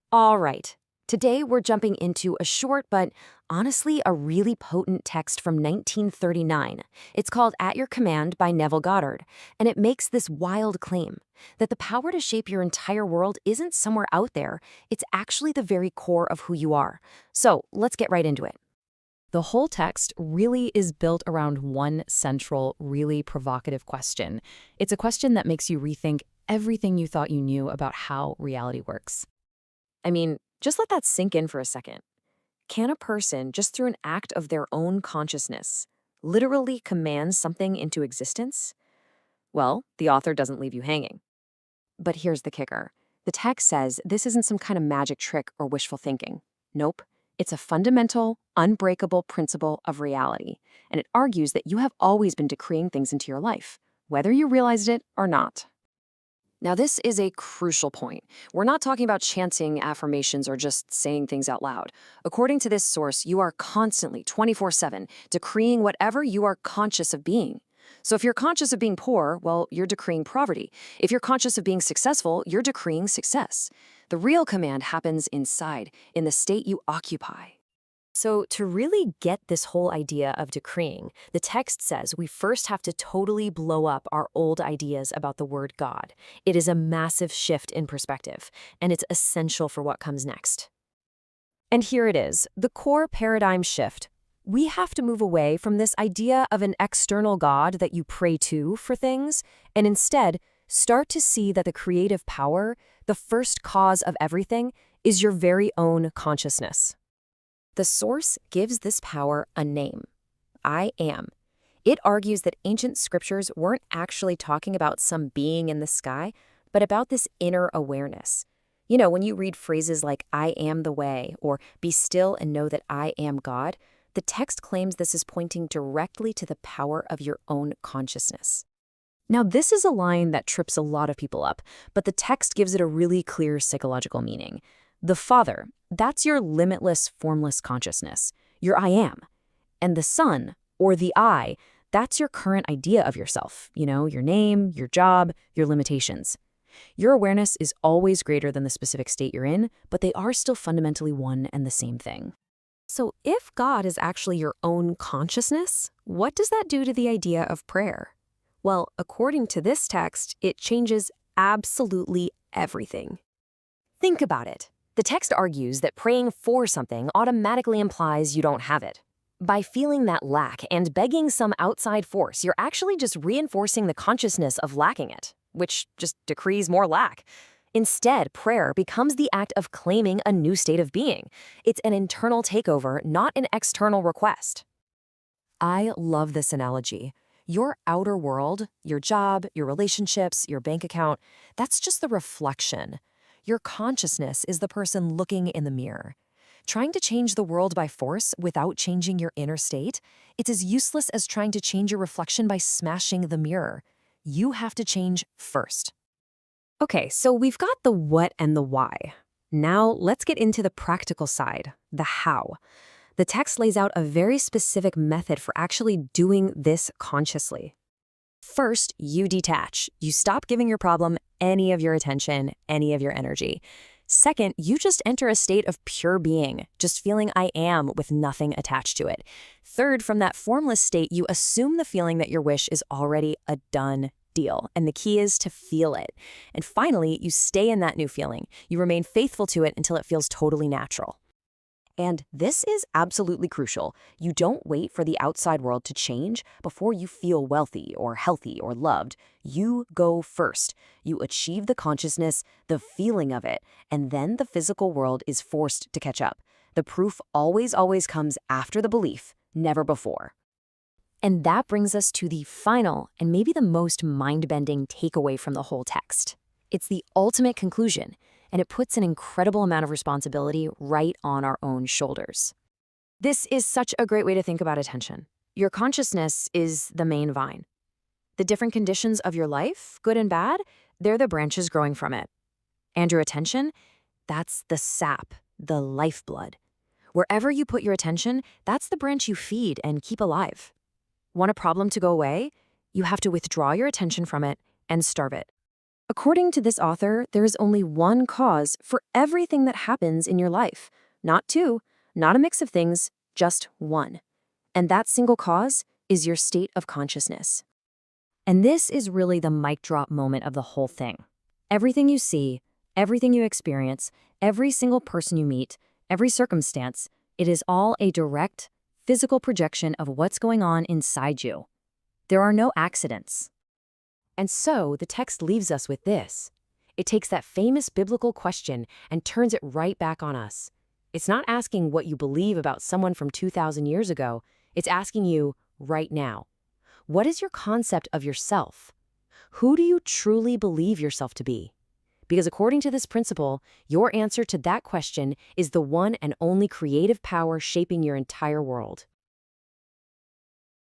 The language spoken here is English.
All right. Today we're jumping into a short but honestly a really potent text from 1939. It's called At Your Command by Neville Goddard, and it makes this wild claim that the power to shape your entire world isn't somewhere out there, it's actually the very core of who you are. So let's get right into it. The whole text really is built around one central, really provocative question. It's a question that makes you rethink everything you thought you knew about how reality works. I mean, just let that sink in for a second. Can a person, just through an act of their own consciousness, literally command something into existence? Well, the author doesn't leave you hanging. But here's the kicker. The text says this isn't some kind of magic trick or wishful thinking. Nope. It's a fundamental, unbreakable principle of reality, and it argues that you have always been decreeing things into your life, whether you realized it or not. Now, this is a crucial point. We're not talking about chanting affirmations or just saying things out loud. According to this source, you are constantly, 24/7, decreeing whatever you are conscious of being. So if you're conscious of being poor, well, you're decreeing poverty. If you're conscious of being successful, you're decreeing success. The real command happens inside, in the state you occupy. So, to really get this whole idea of decreeing, the text says we first have to totally blow up our old ideas about the word God. It is a massive shift in perspective, and it's essential for what comes next. And here it is, the core paradigm shift. We have to move away from this idea of an external God that you pray to for things, and instead start to see that the creative power, the first cause of everything, is your very own consciousness. The source gives this power a name. I am. It argues that ancient scriptures weren't actually talking about some being in the sky, but about this inner awareness. You know, when you read phrases like, I am the way, or be still and know that I am God, the text claims this is pointing directly to the power of your own consciousness. Now, this is a line that trips a lot of people up, but the text gives it a really clear psychological meaning. The Father, that's your limitless, formless consciousness, your I am. And the Son, or the I, that's your current idea of yourself, your name, your job, your limitations. Your awareness is always greater than the specific state you're in, but they are still fundamentally one and the same thing. So if God is actually your own consciousness, what does that do to the idea of prayer? Well, according to this text, it changes absolutely everything. Think about it. The text argues that praying for something automatically implies you don't have it. By feeling that lack and begging some outside force, you're actually just reinforcing the consciousness of lacking it, which just decrees more lack. Instead, prayer becomes the act of claiming a new state of being. It's an internal takeover, not an external request. I love this analogy. Your outer world, your job, your relationships, your bank account, that's just the reflection. Your consciousness is the person looking in the mirror. Trying to change the world by force without changing your inner state, it's as useless as trying to change your reflection by smashing the mirror. You have to change first. Okay, so we've got the what and the why. Now let's get into the practical side, the how. The text lays out a very specific method for actually doing this consciously. First, you detach. You stop giving your problem any of your attention, any of your energy. Second, you just enter a state of pure being, just feeling I am with nothing attached to it. Third, from that formless state, you assume the feeling that your wish is already a done deal, and the key is to feel it. And finally, you stay in that new feeling. You remain faithful to it until it feels totally natural. And this is absolutely crucial. You don't wait for the outside world to change before you feel wealthy or healthy or loved. You go first. You achieve the consciousness, the feeling of it, and then the physical world is forced to catch up. The proof always comes after the belief, never before. And that brings us to the final and maybe the most mind-bending takeaway from the whole text. It's the ultimate conclusion, and it puts an incredible amount of responsibility right on our own shoulders. This is such a great way to think about attention. Your consciousness is the main vine. The different conditions of your life, good and bad, they're the branches growing from it. And your attention, that's the sap, the lifeblood. Wherever you put your attention, that's the branch you feed and keep alive. Want a problem to go away? You have to withdraw your attention from it and starve it. According to this author, there is only one cause for everything that happens in your life. Not two, not a mix of things, just one. And that single cause is your state of consciousness. And this is really the mic drop moment of the whole thing. Everything you see, everything you experience, every single person you meet, every circumstance, it is all a direct, physical projection of what's going on inside you. There are no accidents. And so the text leaves us with this. It takes that famous biblical question and turns it right back on us. It's not asking what you believe about someone from 2,000 years ago. It's asking you right now. What is your concept of yourself? Who do you truly believe yourself to be? Because according to this principle, your answer to that question is the one and only creative power shaping your entire world.